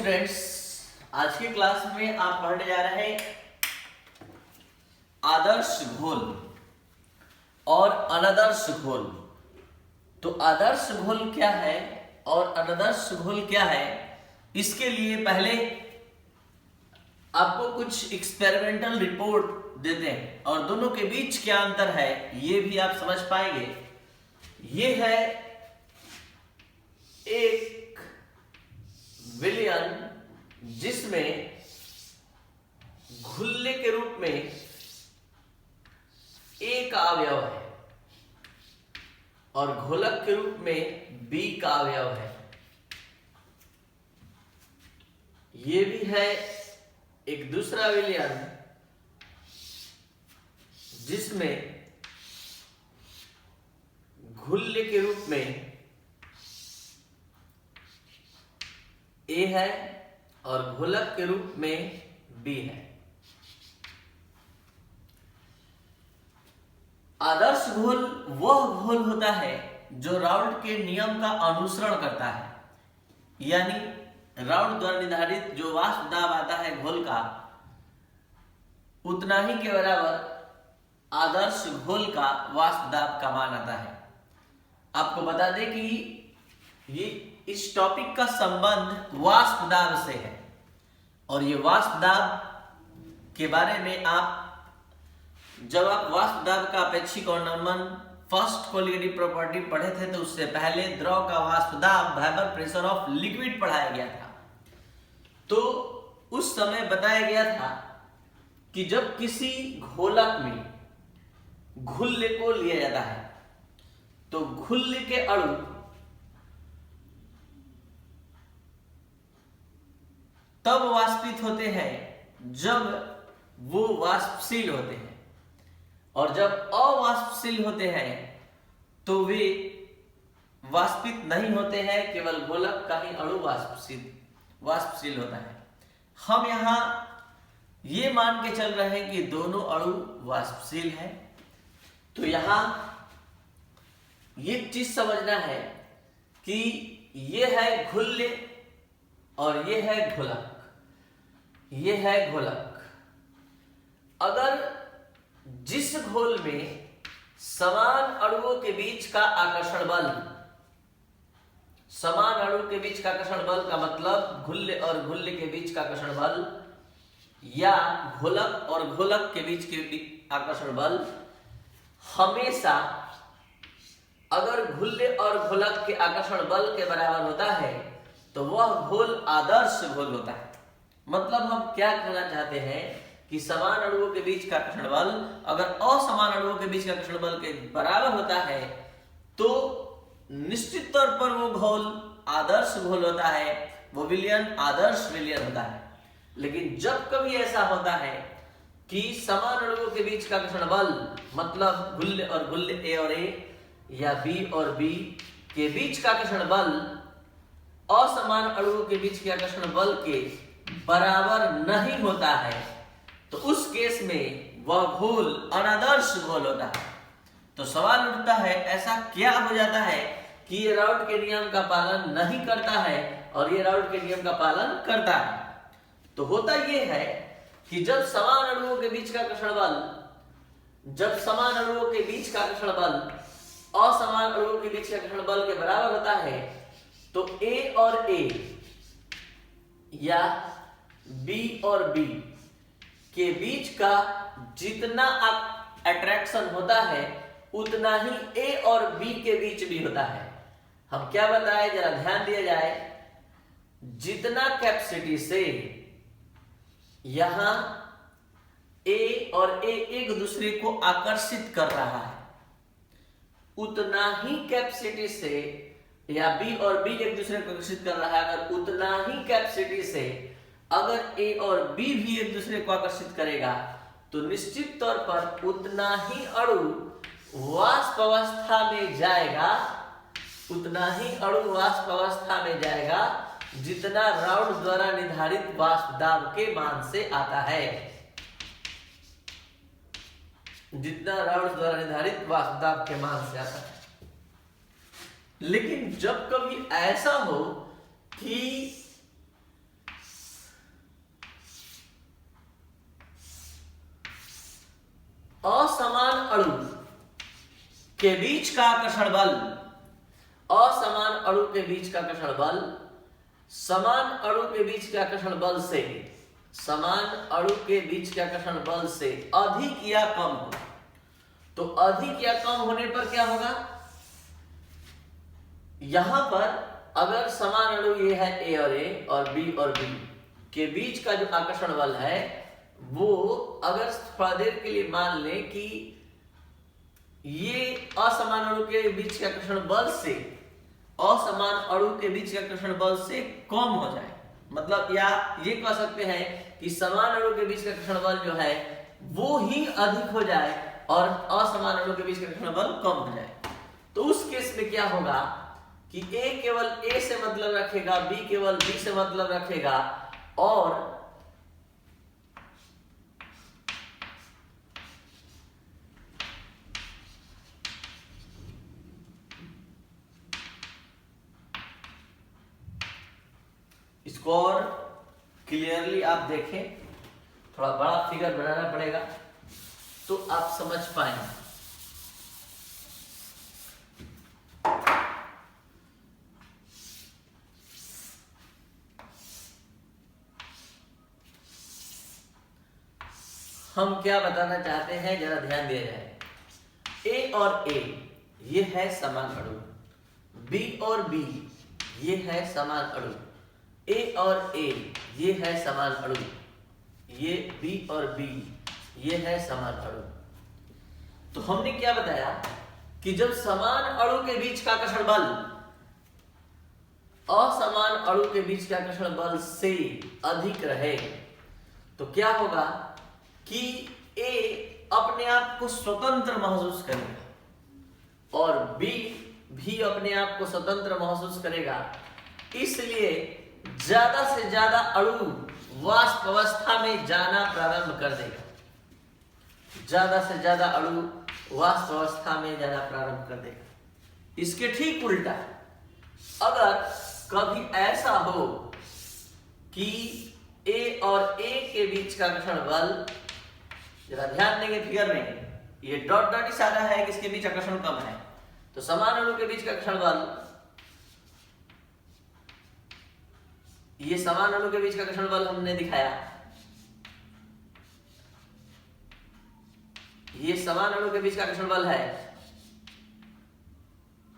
Students, आज की class में आप पढ़ने जा रहे हैं आदर्श घोल और अनादर्श घोल। तो आदर्श घोल क्या है और अनादर्श घोल क्या है, इसके लिए पहले आपको कुछ एक्सपेरिमेंटल रिपोर्ट देते हैं और दोनों के बीच क्या अंतर है ये भी आप समझ पाएंगे। ये है एक विलयन जिसमें घुल्ले के रूप में ए का अवयव है और घोलक के रूप में बी का अवयव है। ये भी है एक दूसरा विलयन जिसमें घुल्ले के रूप में ए है और घोलक के रूप में बी है। आदर्श घोल वह घोल होता है जो राउल्ट के नियम का अनुसरण करता है, यानी राउल्ट द्वारा निर्धारित जो वाष्प दाब आता है घोल का, उतना ही के बराबर आदर्श घोल का वाष्प दाब का मान आता है। आपको बता दें कि ये इस टॉपिक का संबंध वाष्प दाब से है और ये वाष्प दाब के बारे में आप जब आप वाष्प दाब का अपेक्षिक और नमन फर्स्ट कोलिगेटिव प्रॉपर्टी पढ़े थे तो उससे पहले द्रव का वाष्प दाब वेबर प्रेशर ऑफ लिक्विड पढ़ाया गया था। तो उस समय बताया गया था कि जब किसी घोलक में घुल्ले को लिया जाता है तो घुल्ले के अणु तब वाष्पित होते हैं जब वो वाष्पशील होते हैं और जब अवाष्पशील होते हैं तो वे वाष्पित नहीं होते हैं, केवल गोलक का ही अणु वाष्पशील होता है। हम यहां ये मान के चल रहे हैं कि दोनों अणु वाष्पशील है। तो यहां ये चीज समझना है कि ये है घुल्ले और ये है घोलक, ये है घोलक। अगर जिस घोल में समान अणुओं के बीच का आकर्षण बल, समान अणु के बीच का आकर्षण बल का मतलब घुल्ले और घुल्ले के बीच का आकर्षण बल या घोलक और घोलक के बीच के आकर्षण बल, हमेशा अगर घुल्ले और घोलक के आकर्षण बल के बराबर होता है तो वह घोल आदर्श घोल होता है। मतलब हम क्या कहना चाहते हैं कि समान अणुओं के बीच का आकर्षण बल अगर असमान अणुओं के बीच का आकर्षण बल के बराबर होता है तो निश्चित तौर पर वो घोल आदर्श घोल होता है, वो विलयन आदर्श विलयन होता है। लेकिन जब कभी ऐसा होता है कि समान अणुओं के बीच का आकर्षण बल मतलब घुल्ले और घुल्ले ए और ए या बी और बी के बीच का आकर्षण बल असमान अणुओं के बीच के आकर्षण बल के बराबर नहीं होता है तो उस केस में वह घोल अनादर्श घोल होता है। तो सवाल उठता है ऐसा क्या हो जाता है कि ये राउल्ट के नियम का पालन नहीं करता है और ये राउल्ट के नियम का पालन करता है। तो होता ये है कि जब समान अणुओं के बीच का आकर्षण बल, जब समान अणुओं के बीच का आकर्षण बल असमान अणुओं के बीच के आकर्षण बल के बराबर होता है तो ए और ए या बी और बी के बीच का जितना अट्रैक्शन होता है उतना ही ए और बी के बीच भी होता है। हम क्या बताएं, जरा ध्यान दिया जाए। जितना कैपेसिटी से यहां ए और ए एक दूसरे को आकर्षित कर रहा है उतना ही कैपेसिटी से, या बी और बी एक दूसरे को आकर्षित कर रहा है अगर उतना ही कैपेसिटी से अगर ए और बी भी एक दूसरे को आकर्षित करेगा तो निश्चित तौर पर उतना ही अणु वाष्प अवस्था में जाएगा, उतना ही अणु वाष्प अवस्था में जाएगा जितना राउल्ट द्वारा निर्धारित वाष्प दाब के मान से आता है, जितना राउल्ट द्वारा निर्धारित वाष्प दाब के मान से आता है। लेकिन जब कभी ऐसा हो कि अणु के बीच का आकर्षण बल असमान अणु के बीच का आकर्षण बल समान अणु के बीच के आकर्षण बल से समान अणु के बीच के आकर्षण बल से अधिक या कम हो। तो अधिक या कम होने पर क्या होगा, यहां पर अगर समान अणु ये है ए और बी के बीच का जो आकर्षण बल है वो अगर थोड़ा देर के लिए मान लें कि ये असमान अणु के बीच के आकर्षण बल से असमान अणु के बीच के आकर्षण बल से कम हो जाए, मतलब या ये कह सकते हैं कि समान अणु के बीच का आकर्षण बल जो है वो ही अधिक हो जाए और असमान अणु के बीच का आकर्षण बल कम हो जाए। तो उस केस में क्या होगा कि ए केवल ए से मतलब रखेगा, बी केवल बी से मतलब रखेगा और इसको और क्लियरली आप देखें, थोड़ा बड़ा फिगर बनाना पड़ेगा तो आप समझ पाएंगे। हम क्या बताना चाहते हैं जरा ध्यान दिया जाए। ए और ए ये है समान अणु, बी और बी ये है समान अणु, ए और ए ये है समान अणु, ये बी और बी ये है समान अणु। तो हमने क्या बताया कि जब समान अणु के बीच का आकर्षण बल असमान अणु के बीच के आकर्षण बल से अधिक रहे तो क्या होगा कि ए अपने आप को स्वतंत्र महसूस करेगा और बी भी अपने आप को स्वतंत्र महसूस करेगा। इसलिए ज्यादा से ज्यादा अणु वाष्प अवस्था में जाना प्रारंभ कर देगा, ज्यादा से ज्यादा अणु वाष्प अवस्था में जाना प्रारंभ कर देगा। इसके ठीक उल्टा अगर कभी ऐसा हो कि ए और ए के बीच का आकर्षण बल, जरा ध्यान देंगे फिगर में, ये डॉट डॉट इशारा है कि इसके बीच आकर्षण कम है, तो समान अणु के बीच का आकर्षण बल, ये समान अणु के बीच का आकर्षण बल हमने दिखाया, ये समान अणु के बीच का आकर्षण बल है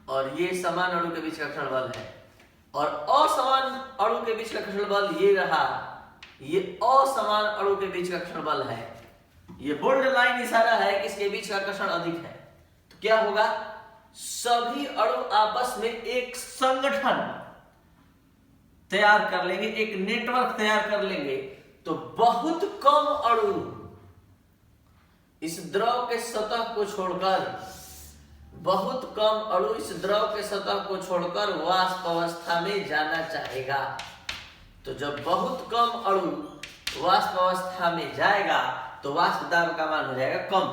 और ये समान अणु के बीच का आकर्षण बल है और असमान अणु के बीच का आकर्षण बल ये रहा, ये असमान अणु के बीच का आकर्षण बल है। ये बोल्ड लाइन इशारा है कि इसके बीच का आकर्षण अधिक है। तो क्या होगा, सभी अणु आपस में एक संगठन तैयार कर लेंगे, एक नेटवर्क तैयार कर लेंगे। तो बहुत कम अणु इस द्रव के सतह को छोड़कर, बहुत कम अणु इस द्रव के सतह को छोड़कर वाष्प अवस्था में जाना चाहेगा। तो जब बहुत कम अणु वाष्प अवस्था में जाएगा तो वाष्प दाब का मान हो जाएगा कम।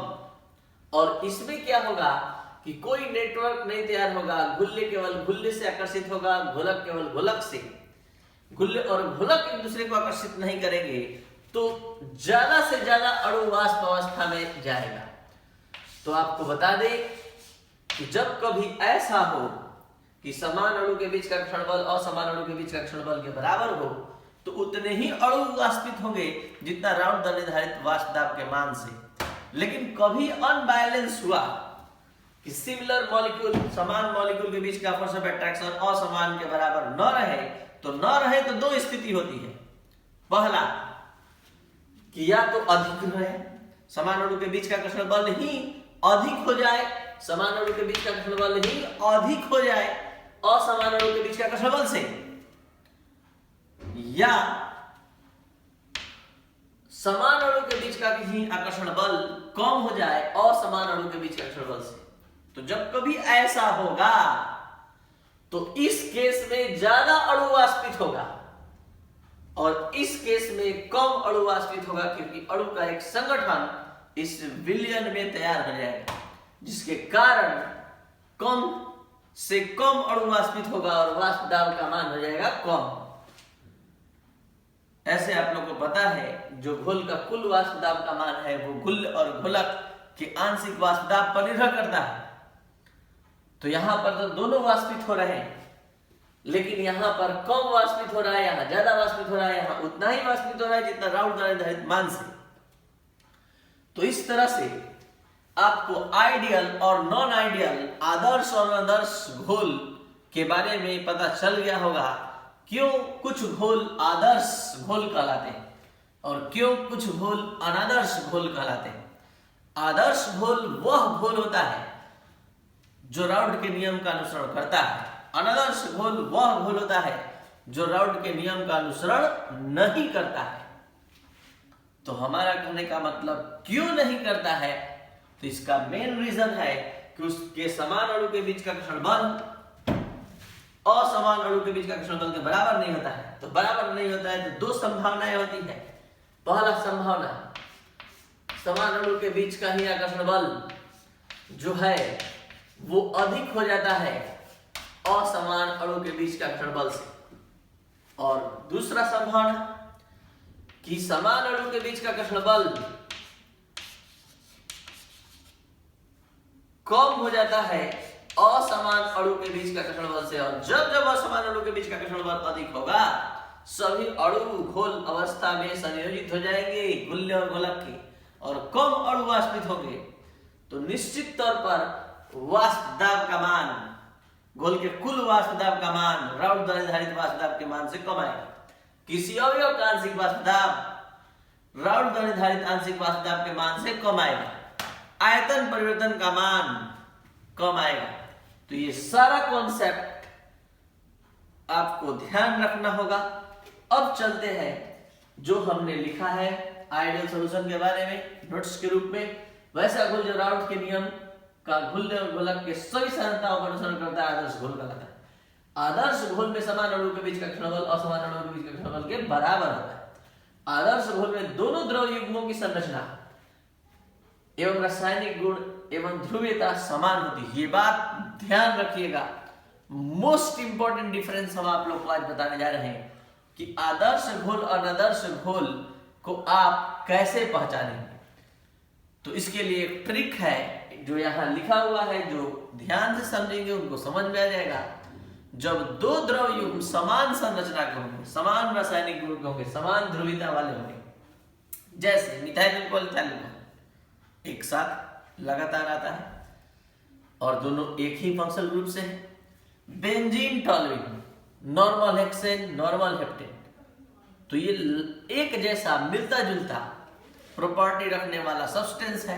और इसमें क्या होगा कि कोई नेटवर्क नहीं तैयार होगा, गुल्ले केवल गुल्ले से आकर्षित होगा, घोलक केवल घोलक से। गुल्ले और घोलक एक दूसरे को आकर्षित नहीं करेंगे तो ज्यादा से ज्यादा अणु वाष्प अवस्था में जाएगा। तो आपको बता दें कि जब कभी ऐसा हो कि समान अणु के बीच का आकर्षण बल असमान अणु के बीच का आकर्षण बल के बराबर हो तो उतने ही अणु वाष्पित होंगे जितना राउंड द निर्धारित वाष्प दाब के मान से। लेकिन कभी अनबैलेंस हुआ कि सिमिलर मॉलिक्यूल, समान मॉलिक्यूल के बीच का फोर्स ऑफ अट्रैक्शन असमान के बराबर न रहे तो दो स्थिति होती है। पहला कि या तो अधिक रहे, समान अणु के बीच का आकर्षण बल ही अधिक हो जाए, समान अणु के बीच का आकर्षण बल ही अधिक हो जाए असमान अणु के बीच का आकर्षण बल से, या समान अणु के बीच का ही आकर्षण बल कम हो जाए असमान अणु के बीच के आकर्षण बल से। तो जब कभी ऐसा होगा तो इस केस में ज्यादा अणु वाष्पित होगा और इस केस में कम अणु वाष्पित होगा, क्योंकि अणु का एक संगठन इस विलयन में तैयार हो जाएगा, जिसके कारण कम से कम अणु वाष्पित होगा और वाष्प दाब का मान हो जाएगा कम। ऐसे आप लोगों को पता है जो घोल का कुल वाष्प दाब का मान है वो गुल्ल और घोलक के आंशिक वाष्प दाब पर निर्भर करता है। तो यहां पर तो दोनों वाष्पित हो रहे हैं, लेकिन यहां पर कम वाष्पित हो रहा है, यहां ज्यादा वाष्पित हो रहा है, यहां उतना ही वाष्पित हो रहा है जितना राउंड द्वारा निर्धारित मान से। तो इस तरह से आपको आइडियल और नॉन आइडियल, आदर्श और अनादर्श घोल के बारे में पता चल गया होगा। क्यों कुछ घोल आदर्श घोल कहलाते हैं और क्यों कुछ घोल अनादर्श घोल कहलाते हैं। आदर्श घोल वह घोल होता है जो राउड के नियम का अनुसरण करता है, अनादर्श घोल वह घोल होता है जो राउड के नियम का अनुसरण नहीं करता है। तो हमारा कहने का मतलब क्यों नहीं करता है, तो इसका मेन रीजन है कि उसके समान अणु के बीच का घर्षण बल असमान अणु के बीच का घर्षण बल के बराबर नहीं होता है। तो बराबर नहीं होता है तो दो संभावनाएं होती है। पहला संभावना, समान अणु के बीच का ही आकर्षण बल जो है वो अधिक हो जाता है असमान अणु के बीच का आकर्षण बल से। और दूसरा संभावना कि समान अणु के बीच का आकर्षण बल कम हो जाता है असमान अणु के बीच का आकर्षण बल से। और जब जब असमान अणु के बीच का आकर्षण बल अधिक होगा, सभी अणु घोल अवस्था में संयोजित हो जाएंगे गुल्य और गोलक के, और कम अणु वाष्पित होंगे। तो निश्चित तौर पर वाष्प दाब का मान, घोल के कुल वाष्प दाब का मान राउड द्वारा निर्धारित वाष्प दाब के मान से कम आएगा। किसी अवयव का आंशिक वाष्प दाब राउड द्वारा निर्धारित आंशिक वाष्प दाब के मान से कम आएगा। आयतन परिवर्तन का मान कम आएगा। तो ये सारा कॉन्सेप्ट आपको ध्यान रखना होगा। अब चलते हैं जो हमने लिखा है आइडियल सॉल्यूशन के बारे में नोट्स के रूप में। वैसा घोल जो राउड के नियम का घुलने और घोलक के सभी साधारणताओं का अनुसरण करता है आदर्श घोल कहलाता है। आदर्श घोल में समान अणु के बीच का घर्षण बल असमान अणु के बीच का घर्षण बल के बराबर होता है। आदर्श घोल में दोनों द्रव युग्मों की संरचना एवं रासायनिक गुण एवं ध्रुवीयता समान होती है। ये बात ध्यान रखिएगा। मोस्ट इंपॉर्टेंट डिफरेंस हम आप लोग को आज बताने जा रहे हैं कि आदर्श घोल और अनादर्श घोल को आप कैसे पहचानेंगे। तो इसके लिए एक ट्रिक है जो यहाँ लिखा हुआ है, जो ध्यान से समझेंगे उनको समझ में आ जाएगा। जब दो द्रव युग्म समान संरचना के होंगे, समान रासायनिक गुण के होंगे, समान ध्रुवीयता वाले होंगे, जैसे मिथाइल अल्कोहल इथाइल अल्कोहल एक साथ लगातार आता है और दोनों एक ही फंक्शनल ग्रुप से है। Benzene toluene, normal hexane, normal heptane, तो ये एक जैसा मिलता जुलता प्रॉपर्टी रखने वाला सब्सटेंस है,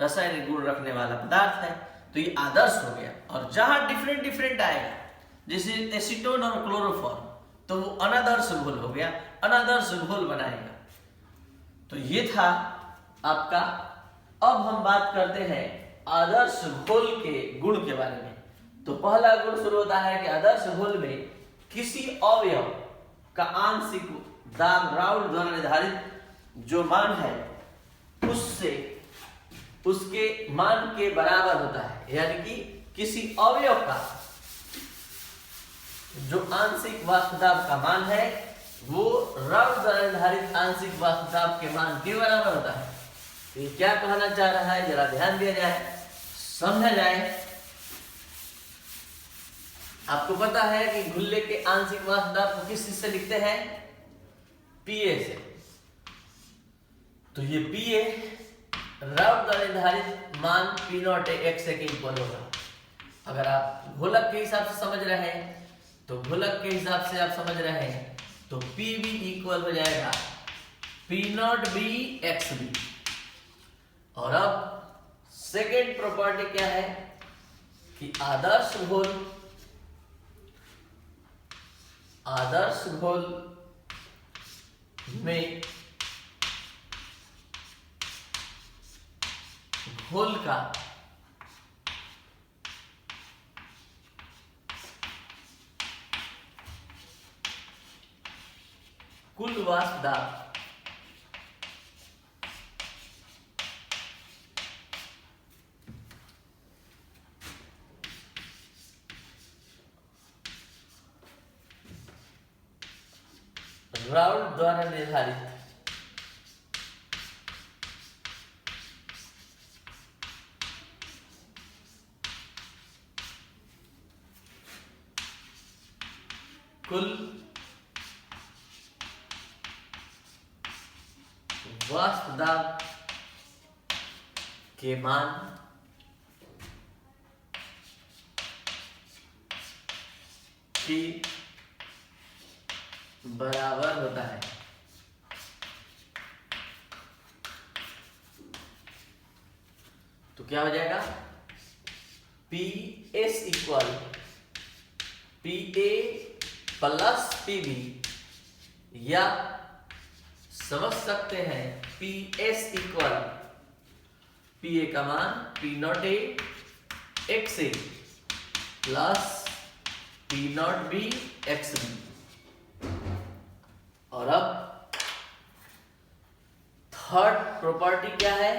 रासायनिक गुण रखने वाला पदार्थ है। तो ये आदर्श हो गया। और जहां डिफरेंट डिफरेंट आएगा, जैसे एसीटोन और क्लोरोफॉर्म, तो वो अनादर्श घोल हो गया, अनादर्श घोल बनाएगा। तो ये था आपका। अब हम बात करते हैं आदर्श घोल के गुण के बारे में। तो पहला गुण शुरू होता है कि आदर्श घोल में किसी अवयव का आंशिक दाब राउड द्वारा निर्धारित जो मान है उससे उसके मान के बराबर होता है। यानी कि किसी अवयव का जो आंशिक वाष्प दाब का मान है वो राउड द्वारा निर्धारित आंशिक वाष्प दाब के मान के बराबर होता है। तो ये क्या कहना चाह रहा है, जरा ध्यान दिया जाए, समझा जाए। आपको पता है कि घुल्ले के आंशिक वाष्प दाब को किस चीज से लिखते हैं? पीए से। तो ये पीए राउड द्वारा निर्धारित मान पी नॉट एक्स के इक्वल होगा। अगर आप घोलक के हिसाब से समझ रहे हैं तो घोलक के हिसाब से आप समझ रहे हैं तो पी बी इक्वल हो जाएगा P naught B x B. और अब सेकेंड प्रॉपर्टी क्या है कि आदर्श घोल में घोल का कुल वाष्प दाब राउड द्वारा निर्धारित कुल वाष्प दाब के मान की बराबर होता है। तो क्या हो जाएगा, P S equal P A plus P B, या समझ सकते हैं P S equal P A का मान P naught A x A plus P naught B x B. और अब थर्ड प्रॉपर्टी क्या है,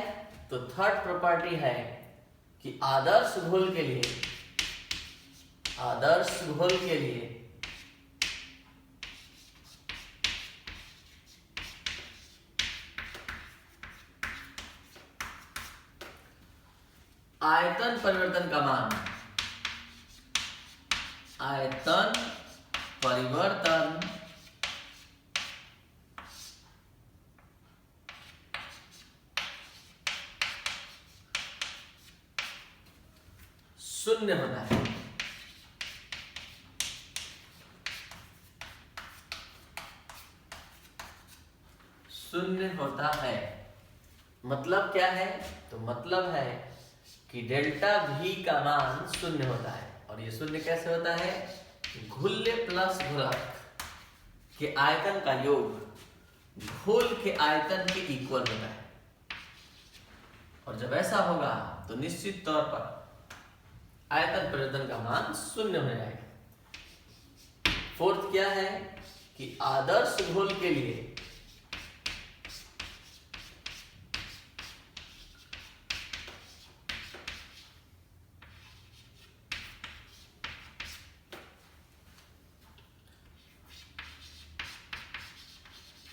तो थर्ड प्रॉपर्टी है कि आदर्श घोल के लिए आयतन परिवर्तन का मान शून्य होता है। शून्य होता है मतलब क्या है, तो मतलब है कि डेल्टा V का मान शून्य होता है। और ये शून्य कैसे होता है, घुल्य प्लस घोलक के आयतन का योग घोल के आयतन के इक्वल होता है। और जब ऐसा होगा तो निश्चित तौर पर आयतन परिवर्तन का मान शून्य हो जाएगा। फोर्थ क्या है कि आदर्श घोल के लिए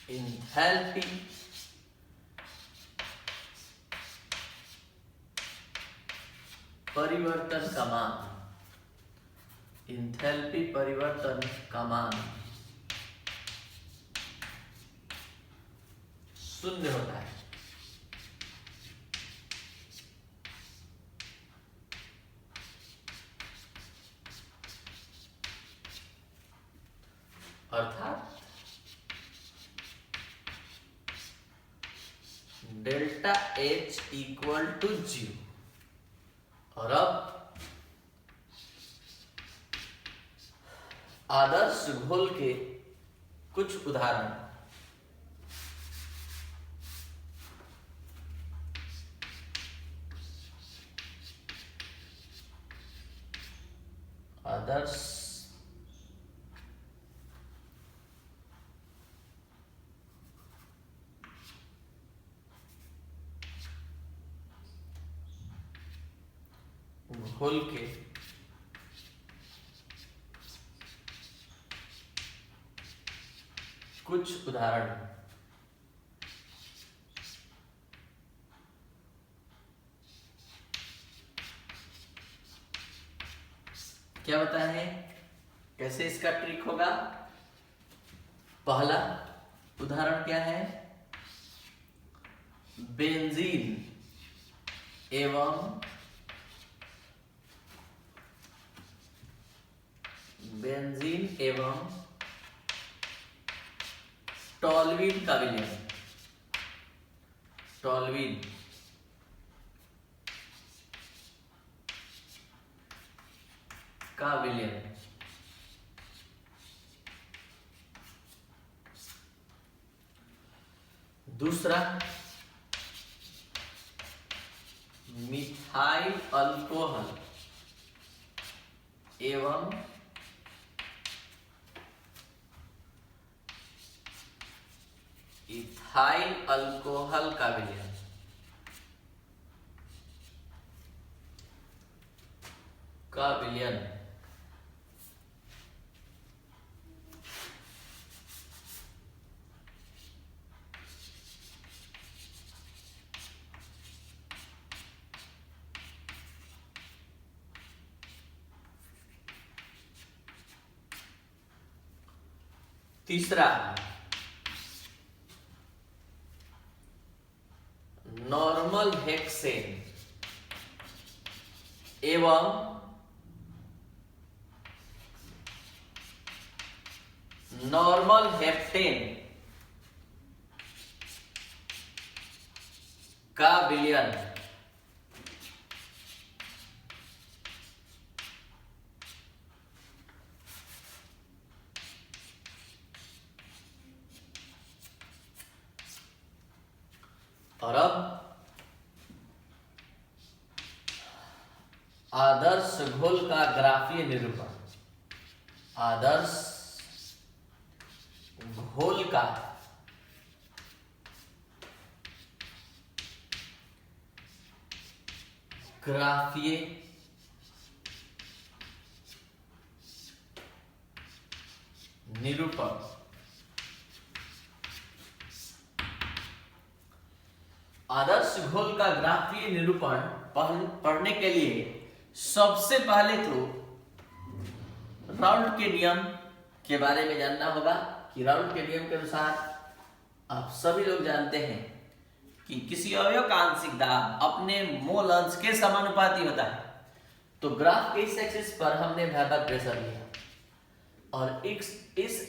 एंथैल्पी परिवर्तन का मान शून्य होता है। अर्थात डेल्टा H इक्वल टू 0। और अब आदर्श घोल के कुछ उदाहरण, आदर्श घोल के कुछ उदाहरण, क्या बताया है, कैसे इसका ट्रिक होगा। पहला उदाहरण क्या है, बेंजीन एवं टॉल्यूइन का विलयन। टॉल्यूइन का विलयन दूसरा, मिथाइल अल्कोहल एवं इथाइल अल्कोहल का विलयन। तीसरा नॉर्मल हेक्सेन एवं नॉर्मल हेप्टेन का विलयन और अब आदर्श घोल का ग्राफीय निरूपण। आदर्श घोल का ग्राफीय निरूपण। आदर्श घोल का ग्राफीय निरूपण पढ़ने के लिए सबसे पहले तो राउल्ट के नियम के बारे में जानना होगा कि राउल्ट के नियम के अनुसार आप सभी लोग जानते हैं कि किसी अवयव का आंशिक दाब अपने मोल अंश के समानुपाती होता है। तो ग्राफ के इस एक्सिस पर हमने वेबर प्रेशर लिया और इस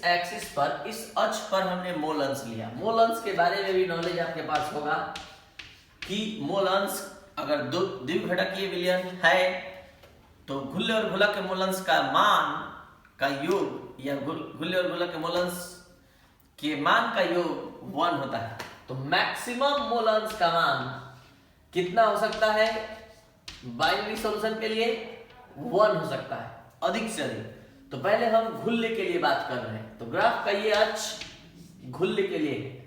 एक्सिस पर इस अक्ष पर हमने मोल अंश लिया। मोल अंश के बारे में भी नॉलेज आपके पास होगा कि मोल अंश अगर द्विघटकीय विलयन है तो घुल्ले और घोलक के मोल अंश का मान का योग या घुल्ले और घोलक के मोल अंश के मान का योग 1 होता है। तो मैक्सिमम मोल अंश का मान कितना हो सकता है? बाइनरी सॉल्यूशन के लिए 1 हो सकता है, अधिक से अधिक। तो पहले हम घुल्ले के लिए बात कर रहे हैं। तो ग्राफ का ये अक्ष घुल्ले के लिए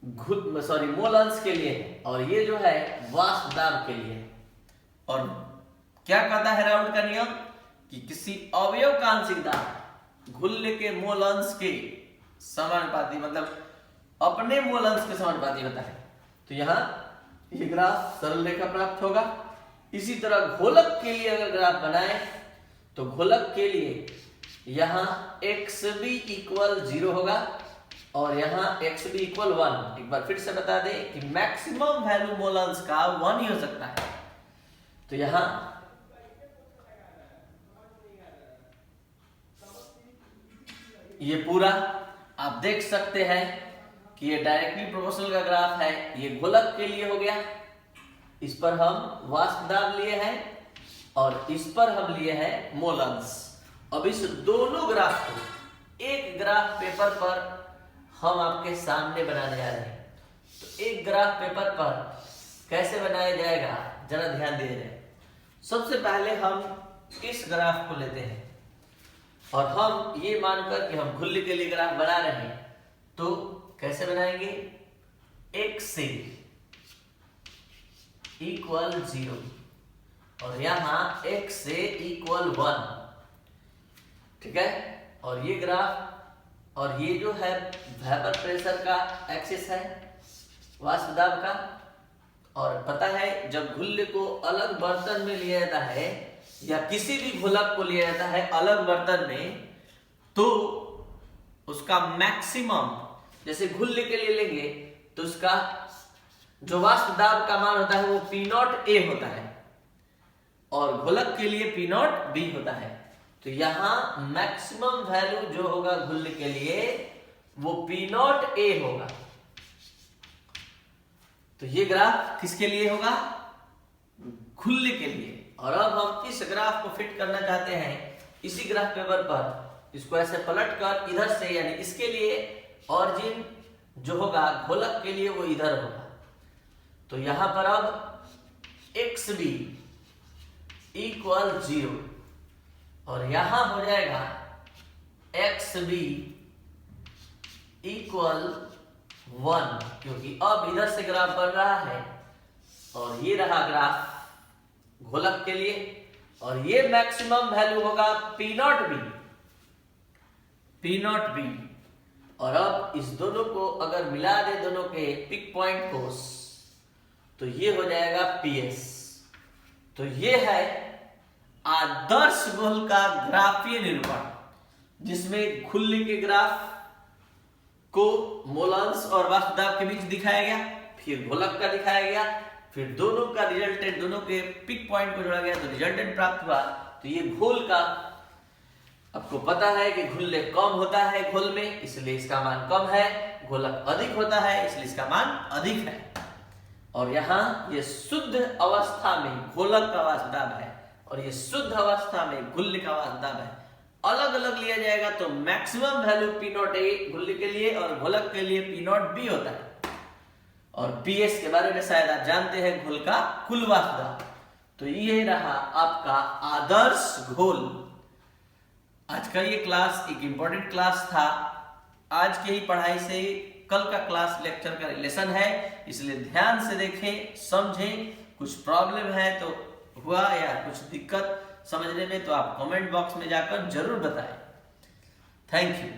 मोल अंश के लिए है और ये जो है वाष्प दाब के लिए। और क्या कहता है राउल्ट का नियम कि किसी अवयव का आंशिक दाब घुल्ले के मोल अंश के समानुपाती, मतलब अपने मोल अंश के समानुपाती होता है। तो यहाँ ये ग्राफ सरल रेखा प्राप्त होगा। इसी तरह घोलक के लिए अगर ग्राफ बनाए तो घोलक के लिए यहाँ xb इक्वल 0 होगा और यहाँ xb इक्वल 1। एक बार फिर से बता दें कि मैक्सिमम वैल्यू मोल अंश का 1 ही हो सकता है। तो यहाँ ये पूरा आप देख सकते हैं कि ये डायरेक्टली प्रोपोर्शनल का ग्राफ है। ये घोलक के लिए हो गया, इस पर हम वाष्प दाब लिए हैं और इस पर हम लिए हैं मोल अंश। अब इस दोनों ग्राफ को एक ग्राफ पेपर पर हम आपके सामने बनाने जा रहे हैं। तो एक ग्राफ पेपर पर कैसे बनाया जाएगा जरा ध्यान दे रहे। सबसे पहले हम इस ग्राफ को लेते हैं और हम ये मानकर कि हम घुल्ले के लिए ग्राफ बना रहे हैं तो कैसे बनाएंगे? x से इक्वल 0 और यहाँ x से इक्वल 1, ठीक है। और ये ग्राफ और ये जो है वेपर प्रेशर का एक्सिस है वाष्प दाब का। और पता है जब घुल्ले को अलग बर्तन में लिया जाता है या किसी भी घोलक को लिया जाता है अलग बर्तन में तो उसका मैक्सिमम, जैसे घुल्ले के लिए लेंगे तो उसका जो वाष्प दाब का मान होता है वो P0A होता है और घोलक के लिए P0B होता है। तो यहाँ मैक्सिमम वैल्यू जो होगा घुल्ले के लिए वो P0A होगा। तो ये ग्राफ किसके लिए होगा? घुल्ले के लिए। और अब हम इस ग्राफ को फिट करना चाहते हैं इसी ग्राफ पेपर पर। इसको ऐसे पलट कर इधर से, यानी इसके लिए ऑरिजिन जो होगा घोलक के लिए वो इधर होगा। तो यहां पर अब xb इक्वल 0 और यहां हो जाएगा xb इक्वल 1, क्योंकि अब इधर से ग्राफ बन रहा है और ये रहा ग्राफ घोलक के लिए और ये मैक्सिमम वैल्यू होगा P0B। और अब इस दोनों को अगर मिला दे दोनों के पिक पॉइंट को तो ये हो जाएगा PS। तो ये है आदर्श घोल का ग्राफीय निरूपण जिसमें घुल्ले के ग्राफ को मोलांश और वाष्प दाब के बीच दिखाया गया, फिर घोलक का दिखाया गया, फिर दोनों का रिजल्टेंट, दोनों के पिक पॉइंट को जोड़ा गया तो रिजल्टेंट प्राप्त हुआ। तो ये घोल का, आपको पता है कि घुल्ले कम होता है घोल में, इसलिए इसका मान कम है, घोलक अधिक होता है इसलिए इसका मान अधिक है। और यहाँ ये शुद्ध अवस्था में घोलक का वाष्प दाब है और ये शुद्ध अवस्था में घुल्ले का वाष्प दाब है। अलग अलग लिया जाएगा तो मैक्सिमम वैल्यू P0 A घुल्ले के लिए और घोलक के लिए P0 B होता है। और PS के बारे में शायद आप जानते हैं, घोल का कुल वाष्प दाब। तो ये रहा आपका आदर्श घोल। आज का ये क्लास एक इंपॉर्टेंट क्लास था। आज के ही पढ़ाई से कल का क्लास लेक्चर का रिलेशन है, इसलिए ध्यान से देखें, समझें। कुछ प्रॉब्लम है तो हुआ या कुछ दिक्कत समझने में तो आप कमेंट बॉक्स में जाकर जरूर बताएं। Thank you.